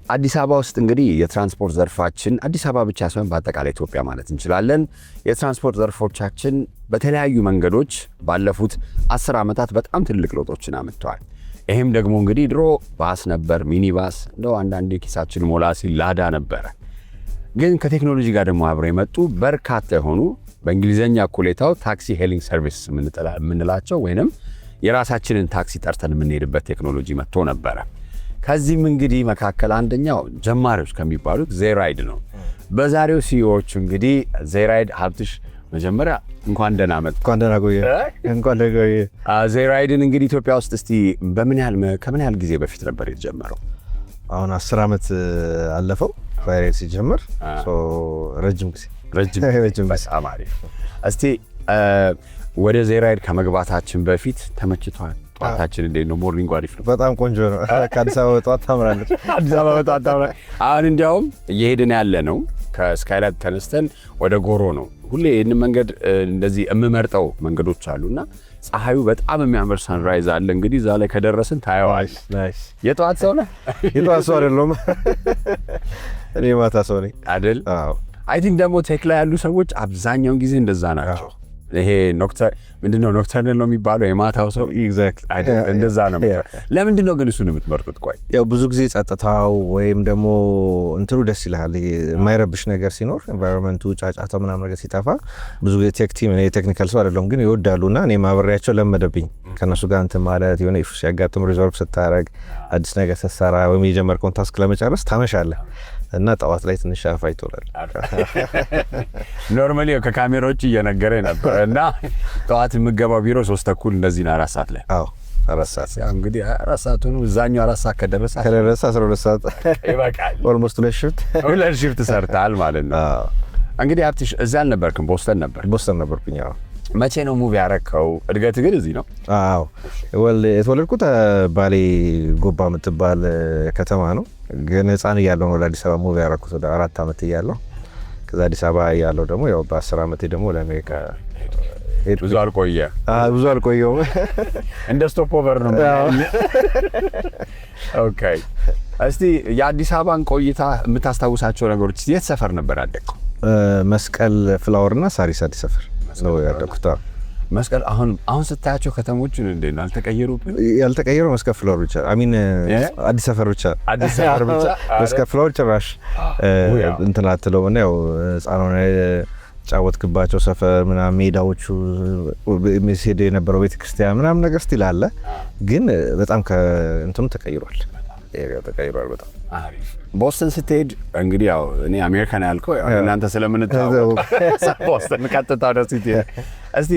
አዲስ አበባ ውስጥ እንግዲህ የትራንስፖርት ዘርፋችን አዲስ አበባ ብቻ ሳይሆን በአጠቃላይ ኢትዮጵያ ማለት እንችላለን የትራንስፖርት ዘርፎቻችን በተለያዩ መንገዶች ባለፉት 10 ዓመታት በጣም ትልቅ ለውጦችን አመጥተዋል። ይሄም ደግሞ እንግዲህ ድሮ ባስ ነበር፣ ሚኒባስ እንደው አንዳንዴ ኪሳችን ሞላ ሲል ላዳ ነበረ። ግን ከቴክኖሎጂ ጋር ደግሞ አብረው የመጡ በርካታ የሆኑ በእንግሊዘኛ እኩሌታው ታክሲ ሄሊንግ ሰርቪስ የምንላቸው ወይንም የራሳችንን ታክሲ ጠርተን የምንሄድበት ቴክኖሎጂ መጥቶ ነበረ። ከዚህም እንግዲህ መካከል አንደኛው ጀማሪዎች ከሚባሉት ዜራይድ ነው። በዛሬው ሲኢኦዎች እንግዲህ ዜራይድ ሀብትሽ መጀመሪያ እንኳን ደህና መጣ። እንኳን ደህና ቆየ። ዜራይድን እንግዲህ ኢትዮጵያ ውስጥ እስቲ ከምን ያህል ጊዜ በፊት ነበር የተጀመረው? አሁን 10 ዓመት አለፈው ፋይሬት ሲጀምር። ረጅም ጊዜ። በጣም አሪፍ። እስቲ ወደ ዜራይድ ከመግባታችን በፊት ተመችቷል? ጠዋታችን እንዴት ነው? ሞርኒንግ አሪፍ ነው? በጣም ቆንጆ ነው። ከአዲስ አበባ በጠዋት ታምራለች። አሁን እንዲያውም እየሄድን ያለ ነው ከስካይላይት ተነስተን ወደ ጎሮ ነው። ሁሌ ይህን መንገድ እንደዚህ የምመርጠው መንገዶች አሉና ፀሐዩ በጣም የሚያምር ሰንራይዝ አለ። እንግዲህ እዛ ላይ ከደረስን ታየዋል። የጠዋት ሰው ነህ? የጠዋት ሰው አይደለም እኔ ማታ ሰው ነኝ አይደል? አይ ቲንክ ደግሞ ቴክ ላይ ያሉ ሰዎች አብዛኛውን ጊዜ እንደዛ ናቸው። ይሄ ምንድነው ኖክተርናል ነው የሚባለው የማታው ሰው። ኤግዛክትሊ እንደዛ ነው። ለምንድን ነው ግን እሱን የምትመርጡት? ቆይ ያው ብዙ ጊዜ ጸጥታው ወይም ደግሞ እንትኑ ደስ ይላል። የማይረብሽ ነገር ሲኖር ኤንቫይሮንመንቱ ጫጫታው ምናምን ነገር ሲጠፋ ብዙ ጊዜ ቴክ ቲም እኔ ቴክኒካል ሰው አይደለሁም ግን ይወዳሉና እኔ ማብሬያቸው ለመደብኝ ከነሱ ጋር እንትን ማለት የሆነ ኢሹ ሲያጋጥም ሪዞልቭ ስታረግ አዲስ ነገር ስትሰራ ወይም የጀመርከውን ታስክ ለመጨረስ ታመሻለህ እና ጠዋት ላይ ትንሽ አፋ ይቶላል። ኖርማሊ ከካሜራዎች እየነገረኝ ነበር እና ጠዋት የምገባው ቢሮ 3:30 እንደዚህ ነው 4 ሰዓት ላይ። 4 ሰዓት ያው እንግዲህ 4 ሰዓት ነው እዛኛው 4 ሰዓት ከደረሰ 12 ሰዓት ይበቃል። ኦልሞስት 2 ሺፍት ሰርተሃል ማለት ነው። እንግዲህ ሀብትሽ እዛ አልነበርክም? ቦስተን ነበርኩኝ። መቼ ነው ሙቭ ያረከው? እድገት ግን እዚህ ነው? አዎ የተወለድኩት ባሌ ጎባ የምትባል ከተማ ነው። ግን ህፃን እያለሁ ወደ አዲስ አበባ ሙቭ ያረኩት ወደ 4 ዓመት እያለሁ። ከዛ አዲስ አበባ እያለሁ ደግሞ ያው በ10 ዓመቴ ደግሞ ወደ አሜሪካ ሄድኩ። ብዙ አልቆየሁም። እንደ ስቶፕ ኦቨር ነው። ኦኬ። እስቲ የአዲስ አበባን ቆይታ የምታስታውሳቸው ነገሮች? የት ሰፈር ነበር ያደግከው? መስቀል ፍላወርና ሳሪስ አዲስ ሰፈር ነው ያደግኩት። መስቀል አሁን ስታያቸው ከተሞች እንዴት ነው አልተቀየሩብን? ያልተቀየረው መስቀል ፍላወር ብቻ አዲስ ሰፈር ብቻ መስቀል ፍላወር ጭራሽ እንትን አትለውም። እና ያው ህፃን ሆነ ጫወትክባቸው ሰፈር ምናምን ሜዳዎቹ ሄደ የነበረው ቤተክርስቲያን ምናምን ነገር ስቲል አለ፣ ግን በጣም ከእንትኑ ተቀይሯል። በጣም አሪፍ። ቦስተን ስትሄድ እንግዲህ ያው እኔ አሜሪካን ያልከው እናንተ ስለምንታወቅ ቦስተን ቀጥታ ወደ ሲቲ። እስቲ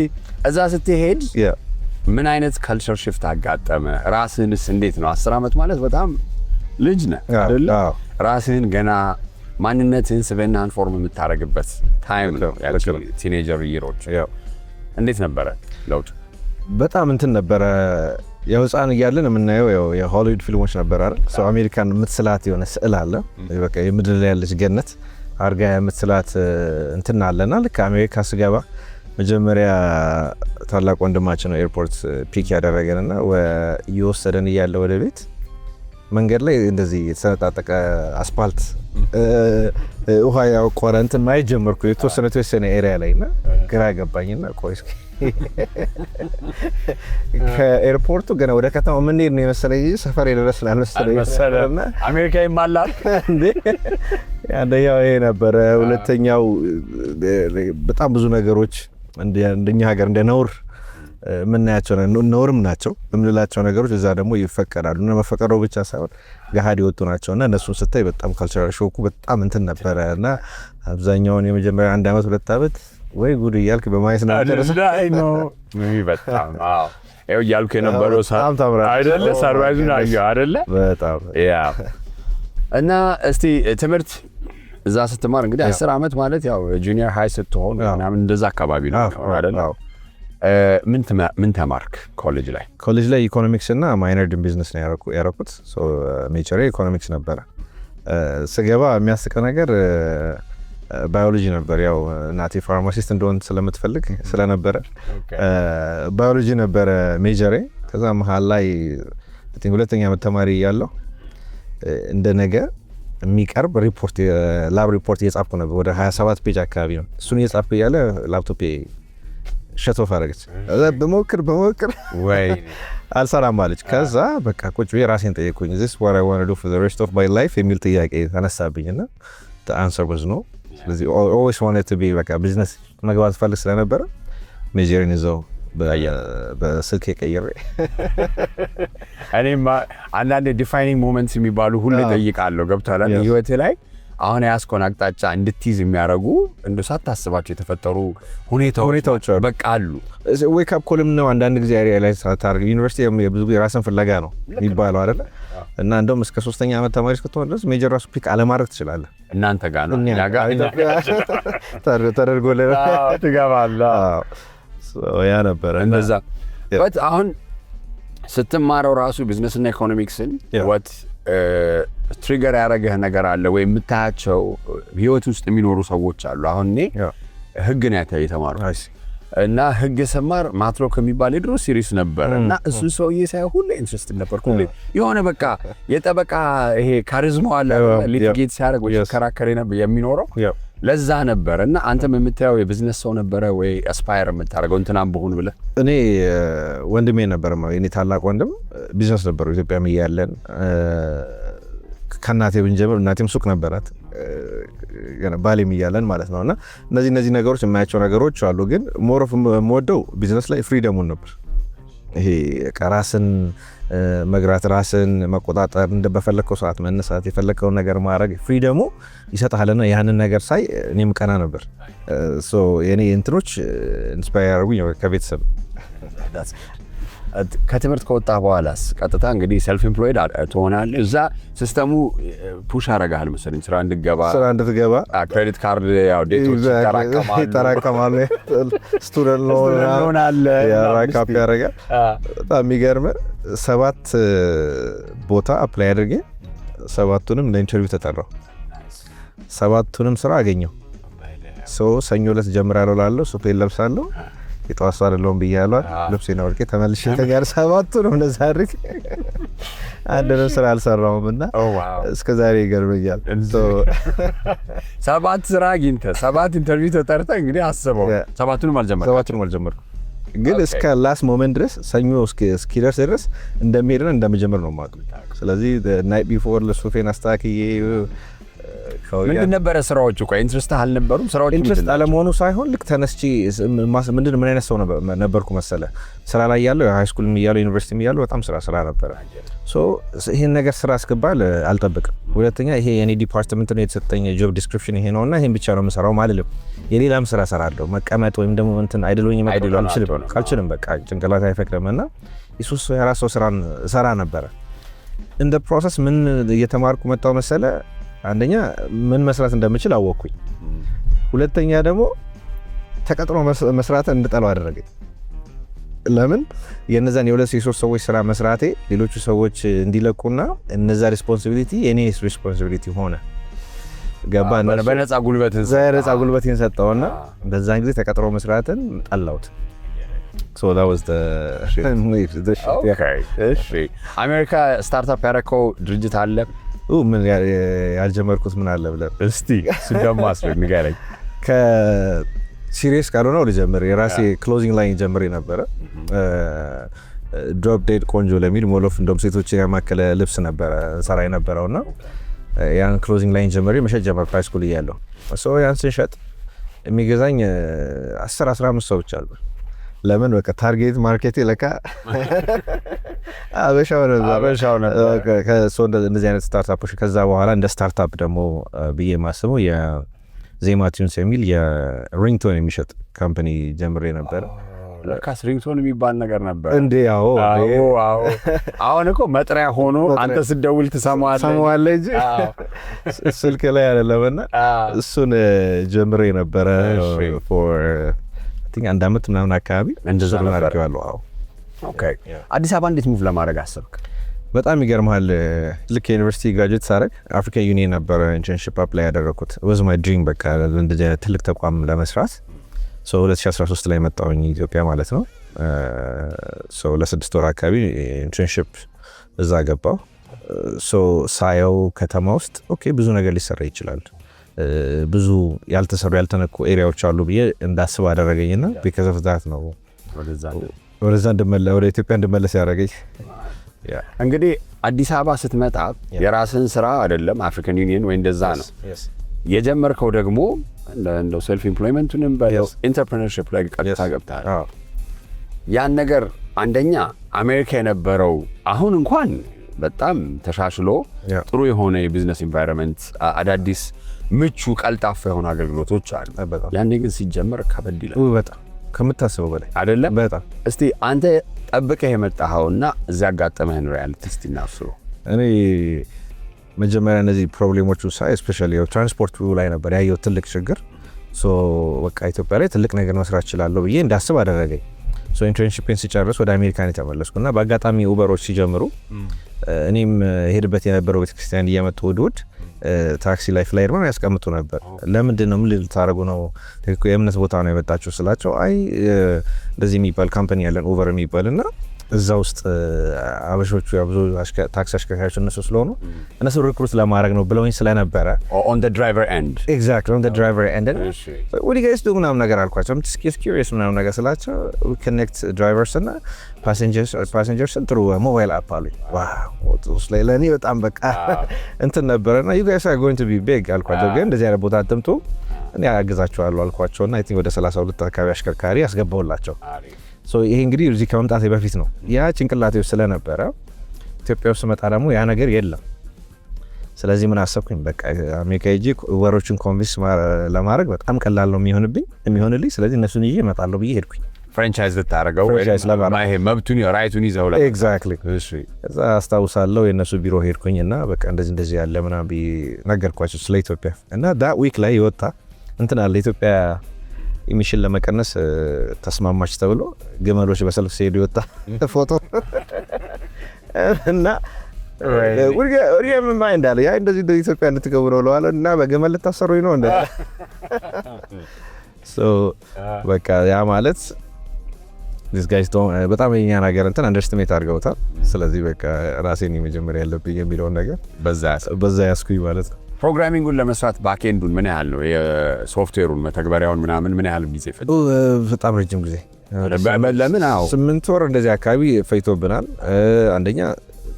እዛ ስትሄድ ምን አይነት ካልቸር ሽፍት አጋጠመ? ራስህንስ እንዴት ነው? 10 ዓመት ማለት በጣም ልጅ ነህ አይደል? ራስህን ገና ማንነትህን ስብዕናህን ፎርም የምታረግበት ታይም ነው ያለው ቲኔጀር ይሮች። እንዴት ነበረ ለውጥ? በጣም እንትን ነበረ። ያው ህፃን እያለን የምናየው የሆሊውድ ፊልሞች ነበር አይደል? ሰው አሜሪካን የምትስላት የሆነ ስዕል አለ። በቃ የምድር ላይ ያለች ገነት አርጋ የምትስላት እንትን አለና ልክ አሜሪካ ስገባ መጀመሪያ ታላቅ ወንድማችን ነው ኤርፖርት ፒክ ያደረገንና እየወሰደን እያለ ወደ ቤት መንገድ ላይ እንደዚህ የተሰነጣጠቀ አስፓልት ውሃ ያቆረ እንትን ማየት ጀመርኩ። የተወሰነ ኤሪያ ላይና ግራ ገባኝና ቆይ እስኪ ከኤርፖርቱ ገና ወደ ከተማ ምን ሄድ ነው የመሰለኝ ሰፈር የደረስን አልመሰለኝና አሜሪካ ይማላል እንዴ። አንደኛው ይሄ ነበረ። ሁለተኛው በጣም ብዙ ነገሮች እንደኛ ሀገር እንደ ነውር ምናያቸው ነውርም ናቸው የምንላቸው ነገሮች እዛ ደግሞ ይፈቀዳሉ። እና መፈቀደው ብቻ ሳይሆን ገሃድ ይወጡ ናቸውና እነሱን ስታይ በጣም ካልቸራል ሾኩ በጣም እንትን ነበረ። እና አብዛኛውን የመጀመሪያ 1 ዓመት 2 ዓመት ወይ ጉድ እያልክ በማየት ነው በጣም ያው እያልኩ የነበረው አይደለ? ሰርቫይዙን አየሁ አይደለ? በጣም እና እስቲ ትምህርት እዛ ስትማር እንግዲህ 10 ዓመት ማለት ያው ጁኒየር ሃይ ስትሆን ምናምን እንደዛ አካባቢ ነው አይደለ? ምን ተማርክ ኮሌጅ ላይ? ኮሌጅ ላይ ኢኮኖሚክስ እና ማይነር ኢን ቢዝነስ ነው ያረኩት። ሜጀሬ ኢኮኖሚክስ ነበረ። ስገባ የሚያስቀው ነገር ባዮሎጂ ነበር። ያው እናቴ ፋርማሲስት እንደሆን ስለምትፈልግ ስለነበረ ባዮሎጂ ነበረ ሜጀሬ። ከዛ መሀል ላይ ሁለተኛ ዓመት ተማሪ ያለው እንደ ነገ የሚቀርብ ሪፖርት ላብ ሪፖርት እየጻፍኩ ነበር። ወደ 27 ፔጅ አካባቢ ነው። እሱን እየጻፍኩ እያለ ላፕቶፔ ሸቶፍ አደረገች። በሞክር ወይ አልሰራም አለች። ከዛ በቃ ቁጭ ብዬ ራሴን ጠየቅኩኝ this what I want to do for the rest of my life የሚል ጥያቄ ተነሳብኝና the answer was no። ስለዚህ always wanted to be በቃ ቢዝነስ መግባት ፈልግ ስለነበረ ሜጀርን ይዘው በስልክ የቀየረ እኔም አንዳንድ ዲፋይኒንግ ሞመንትስ የሚባሉ ሁሉ ጠይቃለሁ። ገብቷል ህይወት ላይ አሁን ያስኮን አቅጣጫ እንድትይዝ የሚያደርጉ እንደ ሳታስባቸው የተፈጠሩ ሁኔታዎች በቃ አሉ። ዌክ አፕ ኮልም ነው አንዳንድ ጊዜ ሪያላይዝ ሳታደርግ ዩኒቨርሲቲ ብዙ የራስን ፍለጋ ነው የሚባለው አይደለ? እና እንደውም እስከ 3ኛ ዓመት ተማሪ እስክትሆን ድረስ ሜጀር ራሱ ፒክ አለማድረግ ትችላለህ። እናንተ ጋር ነው እኛ ጋር ተደርጎልህ ትገባለህ። ያ ነበረ እንደዛ። አሁን ስትማረው ራሱ ቢዝነስና ኢኮኖሚክስን ወት ትሪገር ያደረገህ ነገር አለ ወይ? የምታያቸው ህይወት ውስጥ የሚኖሩ ሰዎች አሉ። አሁን እኔ ህግ ነው የተማርኩት እና ህግ ስማር ማትሮ ከሚባል የድሮ ሲሪስ ነበር እና እሱ ሰውዬ ሳይ ሁሌ ኢንትረስትድ ነበርኩ። ሁሌ የሆነ በቃ የጠበቃ ይሄ ካሪዝማው አለ ሊቲጌት ሲያደርግ ወይ ከራከሬ ነበር የሚኖረው ለዛ ነበር። እና አንተም የምታየው የቢዝነስ ሰው ነበረ ወይ አስፓየር የምታደርገው እንትናም በሆን ብለህ? እኔ ወንድሜ ነበር የኔ ታላቅ ወንድም ቢዝነስ ነበር ኢትዮጵያም እያለን ከእናቴ ብንጀምር እናቴም ሱቅ ነበራት ባሌም እያለን ማለት ነው። እና እነዚህ ነገሮች የማያቸው ነገሮች አሉ። ግን ሞር ኦፍ የምወደው ቢዝነስ ላይ ፍሪደሙን ነበር። ይሄ ራስን መግራት፣ ራስን መቆጣጠር፣ እንደበፈለከው ሰዓት መነሳት፣ የፈለከውን ነገር ማድረግ ፍሪደሙ ይሰጣልና ያንን ነገር ሳይ እኔም ቀና ነበር። ሶ የኔ እንትኖች ኢንስፓየር አድርጉኝ ከቤተሰብ። ከትምህርት ከወጣ በኋላስ ቀጥታ እንግዲህ ሰልፍ ኤምፕሎይድ ትሆናለህ። እዛ ሲስተሙ ፑሽ አረጋል መሰለኝ ስራ እንድትገባ ክሬዲት ካርድ ያው ዴቶች ይጠራቀማሉ። ስቱደንት ሎን አለ ያራካፕ ያረጋል። በጣም የሚገርም 7 ቦታ አፕላይ አድርጌ 7ቱንም ለኢንተርቪው ተጠራው። 7ቱንም ስራ አገኘው። ሰኞ ዕለት ጀምራለሁ ላለው ሱፌን ለብሳለሁ የጠዋት ሰው አይደለሁም ብያለሁ። ልብሴን አውልቄ ተመልሼ ተጋር 7ቱንም እንደዛ አድርጌ አንድንም ስራ አልሰራሁም እና እስከ ዛሬ ይገርመኛል። 7 ስራ አግኝተህ 7 ኢንተርቪው ተጠርተህ እንግዲህ አስበው 7ቱንም አልጀመርኩም። ግን እስከ ላስት ሞመንት ድረስ ሰኞ እስኪደርስ ድረስ እንደሚሄድና እንደምጀምር ነው የማውቀው። ስለዚህ ናይት ቢፎር ለሱፌን አስተካክዬ ምንድን ነበረ ስራዎቹ? ቆይ ኢንትረስት አልነበሩም ስራዎቹ? ኢንትረስት አለመሆኑ ሳይሆን ልክ ተነስቼ ምን አይነት ሰው ነበርኩ መሰለ? ስራ ላይ ያለው ሃይ ስኩል እያለሁ ዩኒቨርሲቲ እያለሁ በጣም ስራ ነበረ። ሶ ይሄን ነገር ስራ እስክባል አልጠብቅም። ሁለተኛ ይሄ የኔ ዲፓርትመንት ነው የተሰጠኝ ጆብ ዲስክሪፕሽን ይሄ ነውና ይሄን ብቻ ነው የምሰራው ማለልም የሌላም ስራ እሰራለሁ። መቀመጥ ወይም ደግሞ እንትን አይደለኝ ካልችልም በቃ ጭንቅላት አይፈቅድምና ኢየሱስ የራሱ ስራን ሰራ ነበረ። እንደ ፕሮሰስ ምን እየተማርኩ መጣው መሰለ? አንደኛ ምን መስራት እንደምችል አወቅኩኝ። ሁለተኛ ደግሞ ተቀጥሮ መስራት እንድጠላው አደረገኝ። ለምን የነዛን የ2-3 ሰዎች ስራ መስራቴ ሌሎቹ ሰዎች እንዲለቁና እነዛ ሪስፖንሲቢሊቲ የኔ ሪስፖንሲቢሊቲ ሆነ። ገባ? በነፃ ጉልበቴን ሰጠውና በዛን ጊዜ ተቀጥሮ መስራትን ጠላሁት። So that was the okay. አሜሪካ ስታርታፕ ያደረከው ድርጅት አለ? ምን ያልጀመርኩት ምን አለ ብለህ እስቲ ስደማ አስረግ ንገረኝ። ከሲሪየስ ካልሆነ ልጀምር። የራሴ ክሎዚንግ ላይን ጀምሬ ነበረ። ድሮፕ ዴድ ቆንጆ ለሚል ሞሎፍ እንደውም ሴቶችን ያማከለ ልብስ ነበረ ሰራ የነበረውና ያን ክሎዚንግ ላይን ጀምሬ መሸጥ ጀመርኩ ሃይ ስኩል እያለሁ። ያን ስንሸጥ የሚገዛኝ 10-15 ሰዎች አሉ። ለምን በቃ ታርጌት ማርኬት ለካ አበሻው ነበር። እንደዚህ አይነት ስታርታፖች ከዛ በኋላ እንደ ስታርታፕ ደግሞ ብዬ ማስበው የዜማ ቲዩንስ የሚል የሪንግቶን የሚሸጥ ካምፓኒ ጀምሬ ነበር። ለካስ ሪንግቶን የሚባል ነገር ነበር እንዴ? አዎ። አሁን እኮ መጥሪያ ሆኖ አንተ ስትደውል ትሰማዋለህ እንጂ ስልክ ላይ አይደለምና እሱን ጀምሬ ነበረ for አንድ አመት ምናምን አካባቢ እንደዛ ነበር። አዎ። ኦኬ። አዲስ አበባ እንዴት ሙቭ ለማድረግ አሰብክ? በጣም ይገርማል። ልክ ዩኒቨርሲቲ ግራጁዌት ሳደርግ አፍሪካ ዩኒየን ነበረ ኢንተርንሺፕ አፕላይ ያደረኩት። was my dream በቃ እንደዚህ ትልቅ ተቋም ለመስራት። 2013 ላይ መጣሁኝ ኢትዮጵያ ማለት ነው። ለ6 ወር አካባቢ ኢንተርንሺፕ እዛ ገባሁ። ሳየው ከተማ ውስጥ ኦኬ ብዙ ነገር ሊሰራ ይችላል፣ ብዙ ያልተሰሩ ያልተነኩ ኤሪያዎች አሉ ብዬ እንዳስብ አደረገኝና ቢካዝ ኦፍ ዛት ነው ወደዛ ወደ ኢትዮጵያ እንድመለስ ያደረገኝ። እንግዲህ አዲስ አበባ ስትመጣ የራስን ስራ አይደለም አፍሪካን ዩኒየን ወይ እንደዛ ነው የጀመርከው፣ ደግሞ እንደው ሴልፍ ኤምፕሎይመንቱንም በኢንተርፕረነርሺፕ ላይ ቀጥታ ገብተሃል። ያን ነገር አንደኛ አሜሪካ የነበረው አሁን እንኳን በጣም ተሻሽሎ ጥሩ የሆነ የቢዝነስ ኢንቫይሮንመንት፣ አዳዲስ ምቹ ቀልጣፋ የሆኑ አገልግሎቶች አሉ። ያኔ ግን ሲጀመር ከበድ ይላል በጣም ከምታስበው በላይ አይደለም። በጣም እስቲ አንተ ጠብቀህ የመጣኸውና እዚያ ያጋጠመህን ሪያሊቲ እስቲ እናስሩ። እኔ መጀመሪያ እነዚህ ፕሮብሌሞቹ ሳይ ስፔሻሊ ትራንስፖርቱ ላይ ነበር ያየው ትልቅ ችግር። በቃ ኢትዮጵያ ላይ ትልቅ ነገር መስራት እችላለሁ ብዬ እንዳስብ አደረገኝ። ኢንተርንሺፕን ሲጨርስ ወደ አሜሪካን የተመለስኩና በአጋጣሚ ኡበሮች ሲጀምሩ እኔም ሄድበት የነበረው ቤተክርስቲያን እየመጡ ውድ ታክሲ ላይ ፍላየር ምናምን ያስቀምጡ ነበር። ለምንድን ነው ምን ልታደርጉ ነው? የእምነት ቦታ ነው የመጣችሁ ስላቸው አይ እንደዚህ የሚባል ካምፓኒ ያለን ኡበር የሚባልና እዛ ውስጥ አበሾቹ ብዙ ታክሲ አሽከርካሪዎች እነሱ ስለሆኑ እነሱ ሪክሩት ለማድረግ ነው ብለውኝ ስለነበረ on the driver end exactly on the driver end what do you guys do ምናምን ነገር አልኳቸው። I'm just curious ምናምን ነገር ስላቸው we connect drivers እና passengers ጥሩ ሞባይል አፕ አሉኝ። ዋው ለእኔ በጣም በቃ እንትን ነበረና you guys are going to be big አልኳቸው። ግን እንደዚህ አይነት ቦታ አትምጡ እኔ አግዛቸዋለሁ አልኳቸውና I think ወደ 32 አካባቢ አሽከርካሪ ያስገባውላቸው። ይሄ እንግዲህ እዚህ ከመምጣቴ በፊት ነው። ያ ጭንቅላቴ ውስጥ ስለነበረ ኢትዮጵያ ውስጥ መጣ ደግሞ ያ ነገር የለም። ስለዚህ ምን አሰብኩኝ፣ በቃ አሜሪካ ሄጄ ወሮችን ኮንቪንስ ለማድረግ በጣም ቀላል ነው የሚሆንልኝ። ስለዚህ እነሱን ይዤ እመጣለሁ ብዬ ሄድኩኝ። ፍራንቻይዝ ልታደርገው ይሄ መብቱን ራይቱን ይዘው ላይ ኤግዛክትሊ። እዛ አስታውሳለሁ የእነሱ ቢሮ ሄድኩኝና በቃ እንደዚህ ያለ ምናምን ብዬ ነገርኳቸው ስለ ኢትዮጵያ እና ዳ ዊክ ላይ ይወጣ እንትን አለ ኢትዮጵያ ኢሚሽን ለመቀነስ ተስማማች ተብሎ ግመሎች በሰልፍ ሲሄዱ ይወጣ ፎቶ እና ወሪያ ምን ማይንድ አለ ያ እንደዚህ ኢትዮጵያ እንድትገቡ ነው ለዋለ እና በግመል ልታሰሩኝ ነው እንደ በቃ ያ ማለት this guys don't በጣም የኛ ነገር እንትን አንደርስቲሜት አድርገውታል። ስለዚህ በቃ ራሴን መጀመሪያ ያለብኝ የሚለውን ነገር በዛ ያስኩኝ ማለት ነው። ፕሮግራሚንጉን ለመስራት ባክኤንዱን ምን ያህል ነው የሶፍትዌሩን መተግበሪያውን ምናምን ምን ያህል ጊዜ ፈጀ? በጣም ረጅም ጊዜ ለምን 8 ወር እንደዚህ አካባቢ ፈይቶብናል። አንደኛ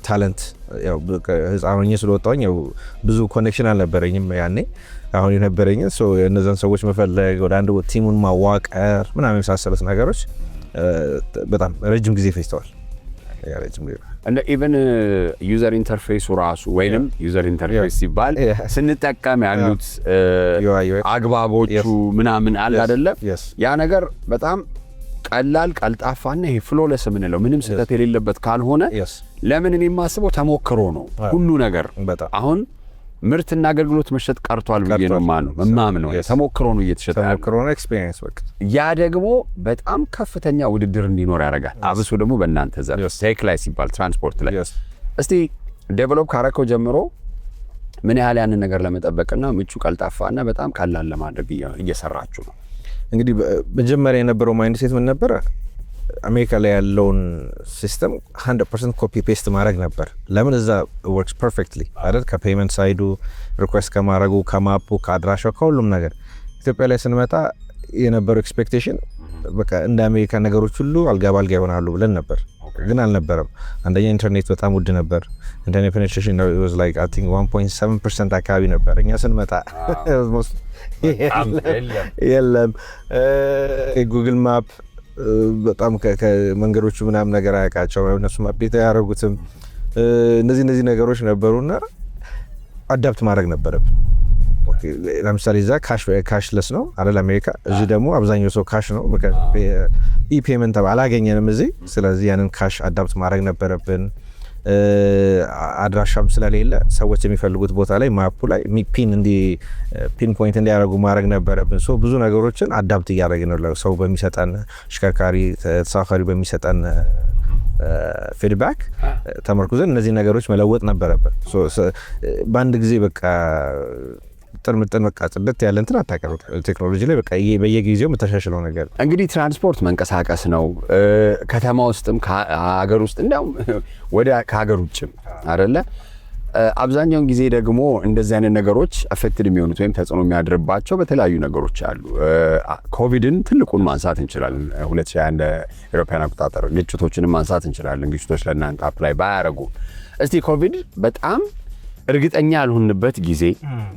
ታለንት ያው ህፃን ሆኜ ስለወጣሁኝ ያው ብዙ ኮኔክሽን አልነበረኝም ያኔ። አሁን የነበረኝ እነዛን ሰዎች መፈለግ ወደ አንድ ቲሙን ማዋቀር ምናምን የመሳሰሉት ነገሮች በጣም ረጅም ጊዜ ፈጅተዋል። እንደ ኢቨን ዩዘር ኢንተርፌሱ ራሱ ወይንም ዩዘር ኢንተርፌስ ሲባል ስንጠቀም ያሉት አግባቦቹ ምናምን አለ አይደለም፣ ያ ነገር በጣም ቀላል ቀልጣፋና ይሄ ፍሎለስ የምንለው ምንም ስህተት የሌለበት ካልሆነ ለምን እኔ የማስበው ተሞክሮ ነው ሁሉ ነገር። አሁን ምርትና አገልግሎት መሸጥ ቀርቷል ብዬ ነው ማምነው። ተሞክሮ ነው እየተሸጠ ያለው ተሞክሮ ነው ኤክስፒሪየንስ በቃ። ያ ደግሞ በጣም ከፍተኛ ውድድር እንዲኖር ያደርጋል። አብሶ ደግሞ በእናንተ ዘርፍ ቴክ ላይ ሲባል ትራንስፖርት ላይ እስቲ ዴቨሎፕ ካረከው ጀምሮ ምን ያህል ያንን ነገር ለመጠበቅና ምቹ ቀልጣፋና በጣም ቀላል ለማድረግ እየሰራችሁ ነው? እንግዲህ መጀመሪያ የነበረው ማይንድ ሴት ምን ነበር? አሜሪካ ላይ ያለውን ሲስተም 100% ኮፒ ፔስት ማድረግ ነበር። ለምን እዛ ወርክስ ፐርፌክትሊ አይደል? ከፔመንት ሳይዱ ሪኩዌስት ከማድረጉ ከማፑ ከአድራሻው ከሁሉም ነገር። ኢትዮጵያ ላይ ስንመጣ የነበረው ኤክስፔክቴሽን በቃ እንደ አሜሪካ ነገሮች ሁሉ አልጋ ባልጋ ይሆናሉ ብለን ነበር፣ ግን አልነበረም። አንደኛ ኢንተርኔት በጣም ውድ ነበር። ኢንተርኔት ፔኔትሬሽን was like I think 1.7% አካባቢ ነበር እኛ ስንመጣ። የለም ጉግል ማፕ በጣም ከመንገዶቹ ምናምን ነገር አያውቃቸው እነሱም አፕዴት ያደረጉትም እነዚህ ነገሮች ነበሩና አዳፕት ማድረግ ነበረብን። ለምሳሌ እዛ ካሽለስ ነው አይደል አሜሪካ፣ እዚህ ደግሞ አብዛኛው ሰው ካሽ ነው። ኢፔመንት አላገኘንም እዚህ። ስለዚህ ያንን ካሽ አዳፕት ማድረግ ነበረብን። አድራሻም ስለሌለ ሰዎች የሚፈልጉት ቦታ ላይ ማፑ ላይ ፒን ፖይንት እንዲያደርጉ ማድረግ ነበረብን። ብዙ ነገሮችን አዳፕት እያደረግን ነው። ሰው በሚሰጠን አሽከርካሪ ተሳፋሪ በሚሰጠን ፊድባክ ተመርኩዘን እነዚህ ነገሮች መለወጥ ነበረብን። በአንድ ጊዜ በቃ ጥርምጥን በቃ ጽድት ያለ እንትን አታቀርቡ። ቴክኖሎጂ ላይ በቃ በየጊዜው የምታሻሽለው ነገር እንግዲህ ትራንስፖርት መንቀሳቀስ ነው። ከተማ ውስጥም ከሀገር ውስጥ እንዲያውም ወደ ከሀገር ውጭም አይደለ አብዛኛውን ጊዜ ደግሞ እንደዚህ አይነት ነገሮች አፌክትድ የሚሆኑት ወይም ተጽዕኖ የሚያድርባቸው በተለያዩ ነገሮች አሉ። ኮቪድን ትልቁን ማንሳት እንችላለን። 2021 አውሮፓውያን አቆጣጠር ግጭቶችንም ማንሳት እንችላለን። ግጭቶች ለእናንተ አፕላይ ባያረጉ እስቲ ኮቪድ በጣም እርግጠኛ ያልሆንበት ጊዜ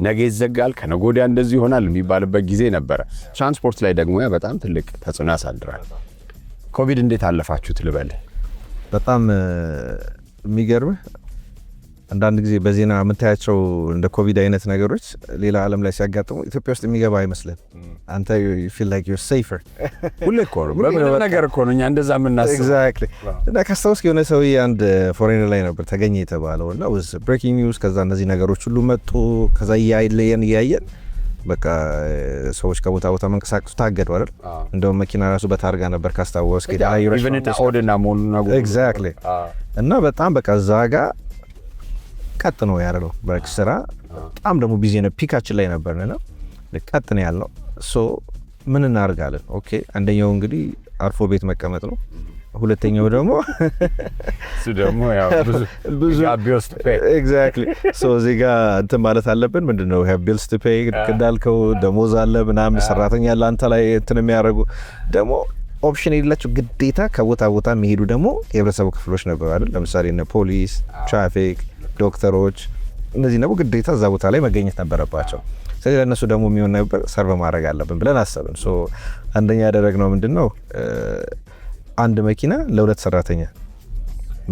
ነገ ይዘጋል ከነገ ወዲያ እንደዚህ ይሆናል የሚባልበት ጊዜ ነበረ። ትራንስፖርት ላይ ደግሞ ያ በጣም ትልቅ ተጽዕኖ ያሳድራል። ኮቪድ እንዴት አለፋችሁት ልበል? በጣም የሚገርምህ አንዳንድ ጊዜ በዜና የምታያቸው እንደ ኮቪድ አይነት ነገሮች ሌላ ዓለም ላይ ሲያጋጥሙ ኢትዮጵያ ውስጥ የሚገባ አይመስልም። አንተ ፊል ላይክ ዩር ሴፈር ሁሌ እኮ ነው በምን ነገር እኮ ነው እኛ እንደዛ የምናስበው። ኤግዛክትሊ። እና ካስታውስክ የሆነ ሰውዬ አንድ ፎሬነር ላይ ነበር ተገኘ የተባለው እና was breaking news። ከዛ እነዚህ ነገሮች ሁሉ መጡ። ከዛ እያየን በቃ ሰዎች ከቦታ ቦታ መንቀሳቀሱ ታገዱ አይደል? እንደውም መኪና ራሱ በታርጋ ነበር ካስታወስክ ኢቨን ኦድና ሞሉና ኤግዛክትሊ። እና በጣም በቃ እዛ ጋር ቀጥ ነው ያለው በስራ በጣም ደግሞ ቢዚ ነው። ፒካችን ላይ ነበርና ቀጥ ነው ያለው። ሶ ምን እናርጋለን? ኦኬ አንደኛው እንግዲህ አርፎ ቤት መቀመጥ ነው። ሁለተኛው ደግሞ ያው ብዙ ቢልስ ቱ ፔይ ኤግዛክትሊ። ሶ እዚህ ጋር እንትን ማለት አለብን። ምንድነው ሀብ ቢልስ ቱ ፔይ እንዳልከው ደሞዝ አለ ምናምን ሰራተኛ አለ አንተ ላይ እንትን የሚያደርጉ ደግሞ ኦፕሽን የሌላቸው ግዴታ ከቦታ ቦታ የሚሄዱ ደግሞ የህብረተሰቡ ክፍሎች ነበሩ አይደል? ለምሳሌ እነ ፖሊስ፣ ትራፊክ፣ ዶክተሮች እነዚህ ደግሞ ግዴታ እዛ ቦታ ላይ መገኘት ነበረባቸው። ስለዚህ ለእነሱ ደግሞ የሚሆን ነበር ሰርቭ ማድረግ አለብን ብለን አሰብን። ሶ አንደኛ ያደረግነው ምንድነው አንድ መኪና ለ2 ሰራተኛ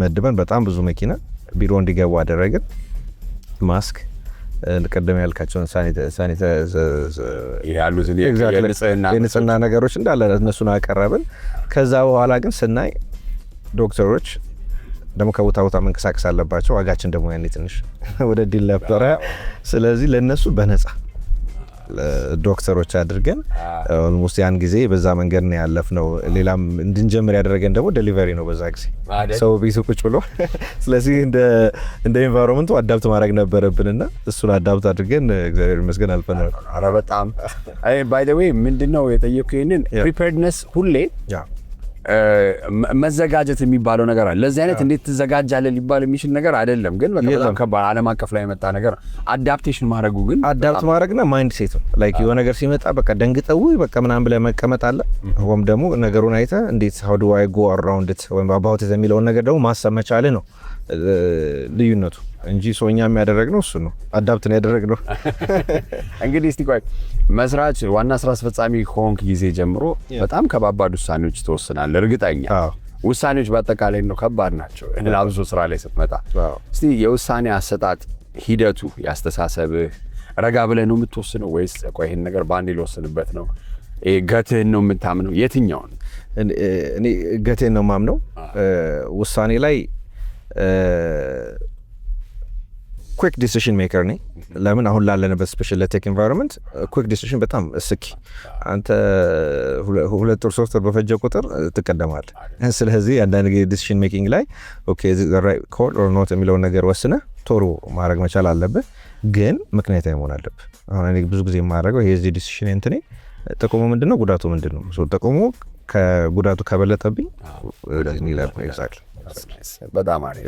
መድበን በጣም ብዙ መኪና ቢሮ እንዲገቡ አደረግን። ማስክ ቀደም ያልካቸውን የንጽህና ነገሮች እንዳለ እነሱን አቀረብን። ከዛ በኋላ ግን ስናይ ዶክተሮች ደግሞ ከቦታ ቦታ መንቀሳቀስ አለባቸው። ዋጋችን ደግሞ ያኔ ትንሽ ወደ ዲል ነበረ። ስለዚህ ለነሱ በነፃ ዶክተሮች አድርገን ኦልሞስት ያን ጊዜ በዛ መንገድ ነው ያለፍነው። ሌላም እንድንጀምር ያደረገን ደግሞ ዴሊቨሪ ነው በዛ ጊዜ ሰው ቤቱ ቁጭ ብሎ። ስለዚህ እንደ ኢንቫይሮንመንቱ አዳፕት ማድረግ ነበረብንና እሱን አዳፕት አድርገን እግዚአብሔር ይመስገን አልፈናል። ኧረ በጣም ባይ ዘ ዌይ ምንድነው የጠየኩህ ይሄንን ፕሪፔርድነስ ሁሌ መዘጋጀት የሚባለው ነገር አለ። ለዚህ አይነት እንዴት ትዘጋጃለህ ሊባል የሚችል ነገር አይደለም፣ ግን በጣም ከባድ ዓለም አቀፍ ላይ የመጣ ነገር አዳፕቴሽን ማድረጉ ግን አዳፕት ማድረግና ማይንድ ሴት ነው። ላይክ የሆነ ነገር ሲመጣ በቃ ደንግጠው በቃ ምናምን ብለህ መቀመጥ አለ። ወይም ደግሞ ነገሩን አይተህ እንዴት how do I go around it ወይም about it የሚለውን ነገር ደግሞ ማሰብ መቻልህ ነው ልዩነቱ እንጂ ሶኛ የሚያደርግነው እሱ ነው። አዳፕት ነው ያደረግነው። እንግዲህ እስቲ ቆይ መስራች ዋና ስራ አስፈጻሚ ሆንክ ጊዜ ጀምሮ በጣም ከባባድ ውሳኔዎች ተወስናል። እርግጠኛ ውሳኔዎች በአጠቃላይ ነው ከባድ ናቸው አብዞ ስራ ላይ ስትመጣ። እስቲ የውሳኔ አሰጣጥ ሂደቱ ያስተሳሰብህ ረጋ ብለህ ነው የምትወስነው ወይስ ቆይ ይሄን ነገር ባንዴ ልወስንበት ነው? ገትህን ነው የምታምነው? የትኛውን? እኔ ገትህን ነው የማምነው። ውሳኔ ላይ ኩዊክ ዲሲዥን ሜከር ነኝ። ለምን አሁን ላለንበት ስፔሻል ቴክ ኢንቫይሮንመንት ኩዊክ ዲሲዥን በጣም እስኪ አንተ 2 ወር 3 ወር በፈጀ ቁጥር ትቀደማለህ። ስለዚህ አንዳንድ ጊዜ ዲሲዥን ሜኪንግ ላይ ኦኬ ዘ ራይት ኮል ኦር ኖት የሚለውን ነገር ወስነህ ቶሎ ማድረግ መቻል አለብህ፣ ግን ምክንያታዊ መሆን አለብህ። አሁን እኔ ብዙ ጊዜ የማደርገው የዚህ ዲሲዥን እንትኔ ጥቅሙ ምንድነው ጉዳቱ ምንድነው? ጥቅሙ ከጉዳቱ ከበለጠብኝ በጣም አሪፍ።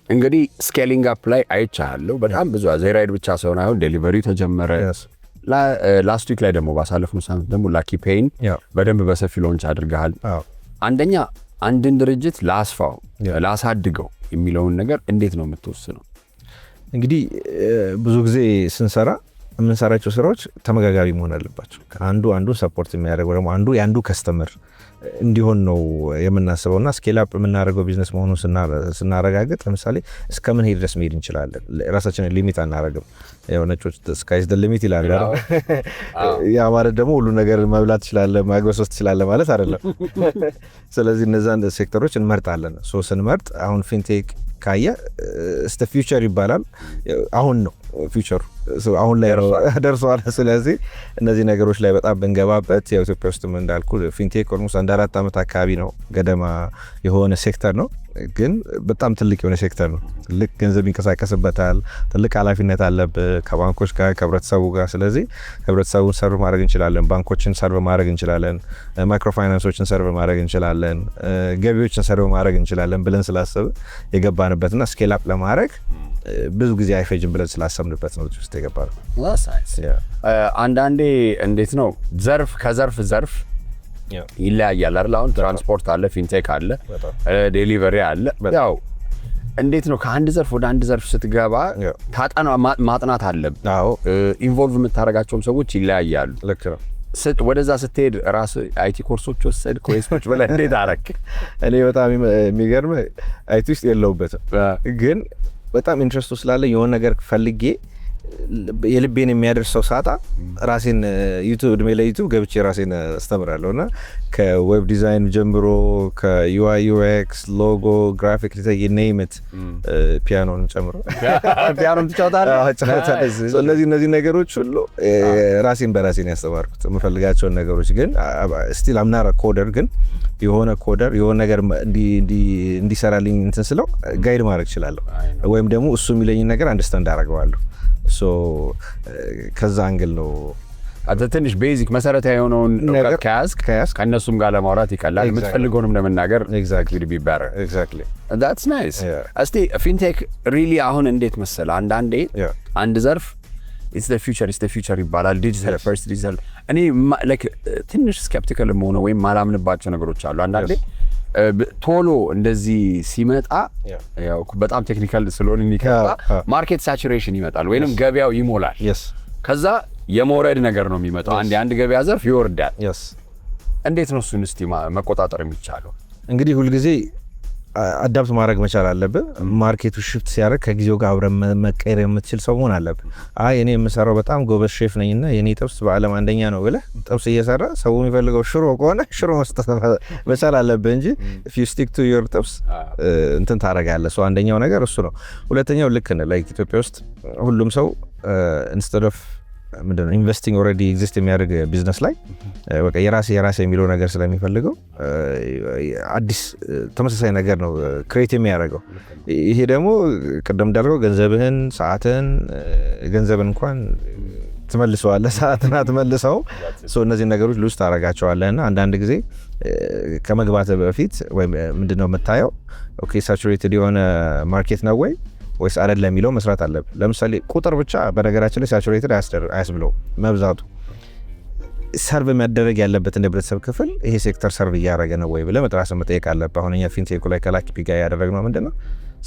እንግዲህ ስኬሊንግ አፕ ላይ አይቻለሁ በጣም ብዙ ዘይራይድ ብቻ ሳይሆን አሁን ዴሊቨሪ ተጀመረ። ላስት ዊክ ላይ ደግሞ ባሳለፍነው ሳምንት ደግሞ ላኪ ፔይን በደንብ በሰፊ ሎንች አድርገሃል። አንደኛ አንድን ድርጅት ላስፋው ላሳድገው የሚለውን ነገር እንዴት ነው የምትወስነው? እንግዲህ ብዙ ጊዜ ስንሰራ የምንሰራቸው ስራዎች ተመጋጋቢ መሆን አለባቸው። አንዱ ሰፖርት የሚያደርገው ደግሞ የአንዱ ከስተመር እንዲሆን ነው የምናስበውና ስኬል አፕ የምናደርገው ቢዝነስ መሆኑን ስናረጋግጥ ለምሳሌ እስከምን ሄድ ድረስ መሄድ እንችላለን። ራሳችንን ሊሚት አናረግም። ያው ነጮች ስካይስ ደ ሊሚት ይላሉ። ያ ማለት ደግሞ ሁሉ ነገር መብላት ትችላለህ ማግበስበስ ትችላለህ ማለት አይደለም። ስለዚህ እነዛን ሴክተሮች እንመርጣለን። ስንመርጥ አሁን ፊንቴክ ካየ እስተ ፊውቸር ይባላል። አሁን ነው ፊውቸሩ አሁን ላይ ደርሷል። ስለዚህ እነዚህ ነገሮች ላይ በጣም ብንገባበት ያው ኢትዮጵያ ውስጥም እንዳልኩ ፊንቴክ ኦልሞስት 1-4 ዓመት አካባቢ ነው ገደማ የሆነ ሴክተር ነው፣ ግን በጣም ትልቅ የሆነ ሴክተር ነው። ትልቅ ገንዘብ ይንቀሳቀስበታል። ትልቅ ኃላፊነት አለብህ ከባንኮች ጋር ከህብረተሰቡ ጋር። ስለዚህ ህብረተሰቡን ሰርቭ ማድረግ እንችላለን፣ ባንኮችን ሰርቭ ማድረግ እንችላለን፣ ማይክሮ ፋይናንሶችን ሰርቭ ማድረግ እንችላለን፣ ገቢዎችን ሰርቭ ማድረግ እንችላለን ብለን ስላሰብን የገባንበትና ስኬል አፕ ለማድረግ ብዙ ጊዜ አይፈጅም ብለን ስላሰብንበት ነው ውስጥ የገባነው። አንዳንዴ እንዴት ነው ዘርፍ ከዘርፍ ዘርፍ ይለያያል አይደል? አሁን ትራንስፖርት አለ፣ ፊንቴክ አለ፣ ዴሊቨሪ አለ። ያው እንዴት ነው ከአንድ ዘርፍ ወደ አንድ ዘርፍ ስትገባ ማጥናት አለብህ። ኢንቮልቭ የምታደርጋቸውም ሰዎች ይለያያሉ። ልክ ነው። ወደዛ ስትሄድ ራስ አይቲ ኮርሶች ወሰድክ ወይስ ቁጭ ብለህ እንዴት አደረክ? እኔ በጣም የሚገርም አይቲ ውስጥ የለሁበትም፣ ግን በጣም ኢንትረስቱ ስላለ የሆነ ነገር ፈልጌ የልቤን የሚያደርሰው ሳጣ ራሴን ዩቲዩብ እድሜ ለዩቲዩብ ገብቼ ራሴን አስተምራለሁ እና ከዌብ ዲዛይን ጀምሮ ከዩአይ ዩኤክስ፣ ሎጎ፣ ግራፊክ ዲዛይን ኔምት ፒያኖን ጨምሮ ፒያኖን ትጫወታለህ። እነዚህ ነገሮች ሁሉ ራሴን በራሴን ያስተማርኩት የምፈልጋቸውን ነገሮች ግን ስቲል አምናራ ኮደር ግን የሆነ ኮደር የሆነ ነገር እንዲሰራልኝ እንትን ስለው ጋይድ ማድረግ እችላለሁ፣ ወይም ደግሞ እሱ የሚለኝን ነገር አንደርስታንድ አደርገዋለሁ። ከዛ አንግል ነው ትንሽ ቤዚክ መሰረታዊ የሆነውን እውቀት ከያዝክ ከእነሱም ጋር ለማውራት ይቀላል፣ የምትፈልገውንም ለመናገር ኤግዛክትሊ that's nice። እስቲ ፊንቴክ ሪሊ አሁን እንዴት መሰለህ አንዳንዴ አንድ ዘርፍ it's the future ይባላል። ዲጂታል ፈርስት ዲጂታል እኔ like ትንሽ ስኬፕቲካል መሆነው ወይም ማላምንባቸው ነገሮች አሉ አንዳንዴ ቶሎ እንደዚህ ሲመጣ ያው በጣም ቴክኒካል ስለሆነ ይከፋ ማርኬት ሳቹሬሽን ይመጣል ወይንም ገበያው ይሞላል። ከዛ የመውረድ ነገር ነው የሚመጣው። አንድ ገበያ ዘርፍ ይወርዳል። እንዴት ነው እሱን እስቲ መቆጣጠር የሚቻለው? እንግዲህ ሁልጊዜ አዳፕት ማድረግ መቻል አለብህ። ማርኬቱ ሽፍት ሲያደርግ ከጊዜው ጋር አብረን መቀየር የምትችል ሰው መሆን አለብህ። እኔ የምሰራው በጣም ጎበዝ ሼፍ ነኝና የኔ ጥብስ በዓለም አንደኛ ነው ብለህ ጥብስ እየሰራ ሰው የሚፈልገው ሽሮ ከሆነ ሽሮ መስጠት መቻል አለብህ እንጂ if you stick to your ጥብስ እንትን ታደርጋለህ። አንደኛው ነገር እሱ ነው። ሁለተኛው ልክ ነህ። ላይክ ኢትዮጵያ ውስጥ ሁሉም ሰው instead of ምንድነው ኢንቨስቲንግ ኦልሬዲ ኤግዚስት የሚያደርግ ቢዝነስ ላይ በቃ የራሴ የሚለው ነገር ስለሚፈልገው አዲስ ተመሳሳይ ነገር ነው ክሬት የሚያደርገው። ይሄ ደግሞ ቅድም እንዳልከው ገንዘብህን፣ ሰዓትን ገንዘብን እንኳን ትመልሰዋለህ፣ ሰዓትን አትመልሰው። እነዚህ ነገሮች ሉዝ ታደርጋቸዋለህና አንዳንድ ጊዜ ከመግባት በፊት ወይም ምንድነው የምታየው ኦኬ ሳቹሬትድ የሆነ ማርኬት ነው ወይስ አይደለም የሚለው መስራት አለብህ። ለምሳሌ ቁጥር ብቻ በነገራችን ላይ ሳቹሬትድ አያስብለው መብዛቱ ሰርቭ መደረግ ያለበት እንደ ህብረተሰብ ክፍል ይሄ ሴክተር ሰርቭ እያደረገ ነው ወይ ብለህ ራስህን መጠየቅ አለብህ። አሁን እኛ ፊንቴክ ላይ ከላኪፒ ጋር ያደረግነው ምንድነው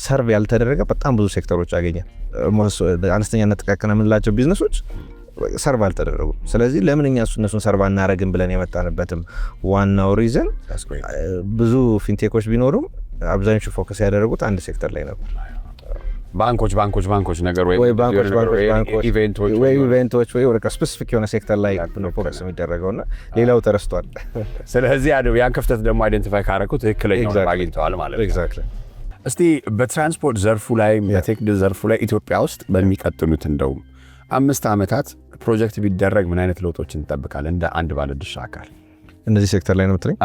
ሰርቭ ያልተደረገ በጣም ብዙ ሴክተሮች አገኘን። አነስተኛና ጥቃቅን የምንላቸው ቢዝነሶች ሰርቭ አልተደረጉም። ስለዚህ ለምን እኛ እነሱን ሰርቭ አናደርግም ብለን የመጣንበትም ዋናው ሪዝን ብዙ ፊንቴኮች ቢኖሩም አብዛኞቹ ፎከስ ያደረጉት አንድ ሴክተር ላይ ነበር። ባንኮች ነገር ወይ ኢቨንቶች ወይ ወደ ስፔሲፊክ የሆነ ሴክተር ላይ ነው ፎከስ የሚደረገውና ሌላው ተረስቷል። ስለዚህ ያን ክፍተት ደግሞ አይደንቲፋይ ካረኩ ትክክለኛው አግኝተዋል ማለት ነው። ኤግዛክትሊ። እስቲ በትራንስፖርት ዘርፉ ላይ በቴክ ዘርፉ ላይ ኢትዮጵያ ውስጥ በሚቀጥሉት እንደው 5 ዓመታት ፕሮጀክት ቢደረግ ምን አይነት ለውጦችን እንጠብቃለን እንደ አንድ ባለድርሻ አካል? እነዚህ ሴክተር ላይ ነው የምትለኝ?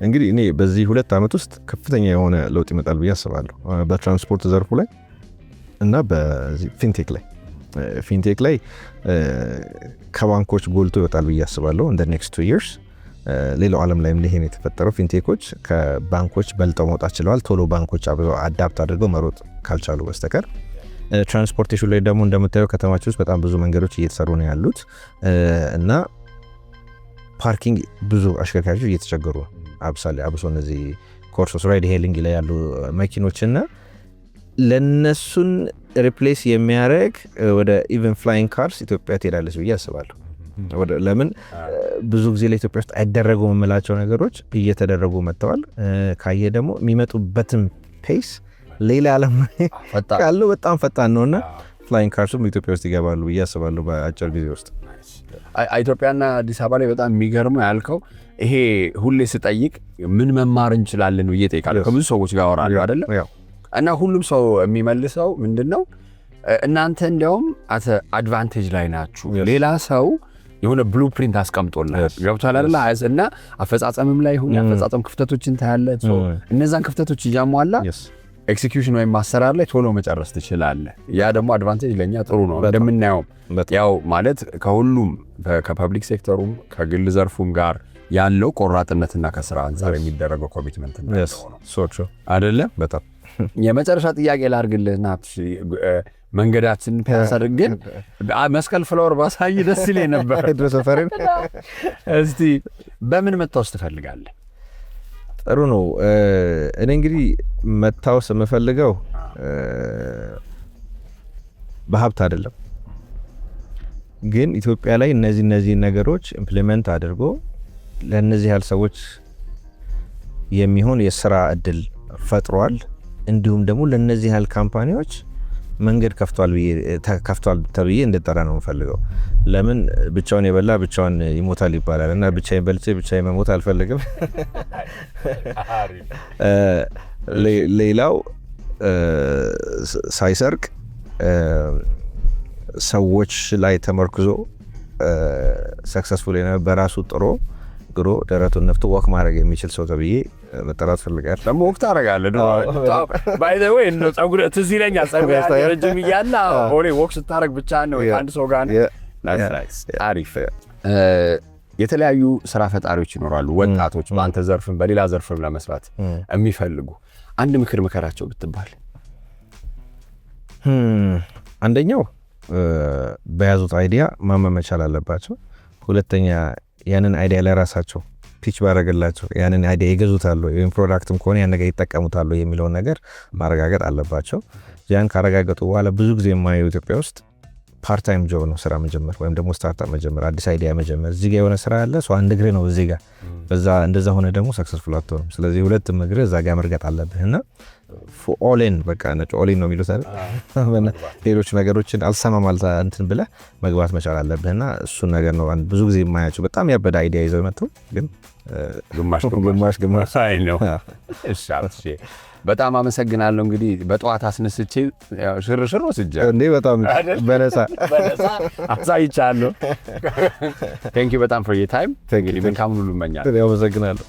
እንግዲህ እኔ በዚህ 2 ዓመት ውስጥ ከፍተኛ የሆነ ለውጥ ይመጣል ብዬ አስባለሁ በትራንስፖርት ዘርፉ ላይ እና በዚህ ፊንቴክ ላይ ከባንኮች ጎልቶ ይወጣል ብዬ አስባለሁ እንደ ኔክስት 2 years። ሌላው ዓለም ላይ ይሄን የተፈጠረው ፊንቴኮች ከባንኮች በልጠው መውጣት ችለዋል። ቶሎ ባንኮች አዳፕት አድርገው መሮጥ ካልቻሉ በስተቀር ትራንስፖርቴሽን ላይ ደግሞ እንደምታየው ከተማችን ውስጥ በጣም ብዙ መንገዶች እየተሰሩ ነው ያሉት እና ፓርኪንግ ብዙ አሽከርካሪዎች እየተቸገሩ ነው። አብሶ እነዚህ ኮርሶስ ራይድ ሄሊንግ ላይ ያሉ መኪኖችና ለነሱን ሪፕሌስ የሚያደርግ ወደ ኢቨን ፍላይንግ ካርስ ኢትዮጵያ ትሄዳለች ብዬ አስባለሁ። ለምን ብዙ ጊዜ ለኢትዮጵያ ውስጥ አይደረጉም የምላቸው ነገሮች እየተደረጉ መጥተዋል። ካየ ደግሞ የሚመጡበትም ፔስ ሌላ ዓለም ካለው በጣም ፈጣን ነውና ፍላይንግ ካርሱም ኢትዮጵያ ውስጥ ይገባሉ ብዬ አስባለሁ በአጭር ጊዜ ውስጥ። ኢትዮጵያና አዲስ አበባ ላይ በጣም የሚገርመው ያልከው ይሄ ሁሌ ስጠይቅ ምን መማር እንችላለን ብዬ እጠይቃለሁ። ከብዙ ሰዎች ጋር አወራለሁ አይደለም እና ሁሉም ሰው የሚመልሰው ምንድነው እናንተ እንዲያውም አድቫንቴጅ ላይ ናችሁ። ሌላ ሰው የሆነ ብሉፕሪንት አስቀምጦልናል ገብቷል አይደል? እና አፈጻጸምም ላይ ሆነ አፈጻጸም ክፍተቶችን ታያለህ። እነዛን ክፍተቶች እያሟላ ኤክሲኪዩሽን ወይም ማሰራር ላይ ቶሎ መጨረስ ትችላለህ። ያ ደግሞ አድቫንቴጅ ለኛ ጥሩ ነው። እንደምናየው ያው ማለት ከሁሉም ከፐብሊክ ሴክተሩም ከግል ዘርፉም ጋር ያለው ቆራጥነትና ከስራ አንፃር የሚደረገው ኮሚትመንት ነው አይደለ? በጣም የመጨረሻ ጥያቄ ላድርግልህና መንገዳችን ታሳድገን መስቀል ፍላወር ባሳይ ደስ ይለኝ ነበር። ሰፈርን እስቲ በምን መታወስ ትፈልጋለህ? ጥሩ ነው። እኔ እንግዲህ መታወስ የምፈልገው በሀብት አይደለም፣ ግን ኢትዮጵያ ላይ እነዚህ ነገሮች ኢምፕሊመንት አድርጎ ለእነዚህ ያህል ሰዎች የሚሆን የስራ እድል ፈጥሯል። እንዲሁም ደግሞ ለእነዚህ ያህል ካምፓኒዎች መንገድ ከፍቷል ተብዬ እንድጠራ ነው የምፈልገው። ለምን ብቻውን የበላ ብቻውን ይሞታል ይባላል እና ብቻዬን በልቼ ብቻዬን መሞት አልፈልግም። ሌላው ሳይሰርቅ ሰዎች ላይ ተመርክዞ ሰክሰስፉል የነበረ በራሱ ግሮ ደረቱን ነፍቶ ወክ ማድረግ የሚችል ሰው ተብዬ መጠራት ፈልጋለሁ። ደግሞ ወቅት አደርጋለሁ ባይ ዘ ዌይ ነው ጸጉር ትዝ ይለኛል። ጸጉር ረጅም እያለ ኦሬ ወክ ስታደርግ ብቻ ነው አንድ ሰው ጋር አሪፍ። የተለያዩ ስራ ፈጣሪዎች ይኖራሉ፣ ወጣቶች በአንተ ዘርፍም በሌላ ዘርፍም ለመስራት የሚፈልጉ አንድ ምክር መከራቸው ብትባል? አንደኛው በያዙት አይዲያ ማመን መቻል አለባቸው። ሁለተኛ ያንን አይዲያ ለራሳቸው ፒች ባረገላቸው ያንን አይዲያ ይገዙታሉ ወይም ፕሮዳክትም ከሆነ ያን ነገር ይጠቀሙታሉ የሚለውን ነገር ማረጋገጥ አለባቸው። ያን ካረጋገጡ በኋላ ብዙ ጊዜ የማየው ኢትዮጵያ ውስጥ ፓርት ታይም ጆብ ነው ስራ መጀመር ወይም ደግሞ ስታርታፕ መጀመር፣ አዲስ አይዲያ መጀመር። እዚህ ጋር የሆነ ስራ ያለ ሰው አንድ እግሬ ነው እዚህ ጋር በዛ እንደዛ ሆነ ደግሞ ሰክሰስፉል አትሆንም። ስለዚህ ሁለቱም እግሬ እዛ ጋር መርገጥ አለብህና ኦሌን በቃ ነጭ ኦሌን ነው የሚሉት አይደል? ሌሎች ነገሮችን አልሰማም እንትን ብለህ መግባት መቻል አለብህና እሱን ነገር ነው ብዙ ጊዜ የማያቸው። በጣም ያበደ አይዲያ ይዘው መጥተው ግን ግማሽ አይ ነው። እሺ በጣም አመሰግናለሁ። እንግዲህ በጠዋት አስነስቼ ሽርሽር ወስጄ እንዴ በጣም በነሳ አሳይቻለሁ። ቴንክ ዩ በጣም for your time። መልካም ሁሉ እመኛለሁ። አመሰግናለሁ።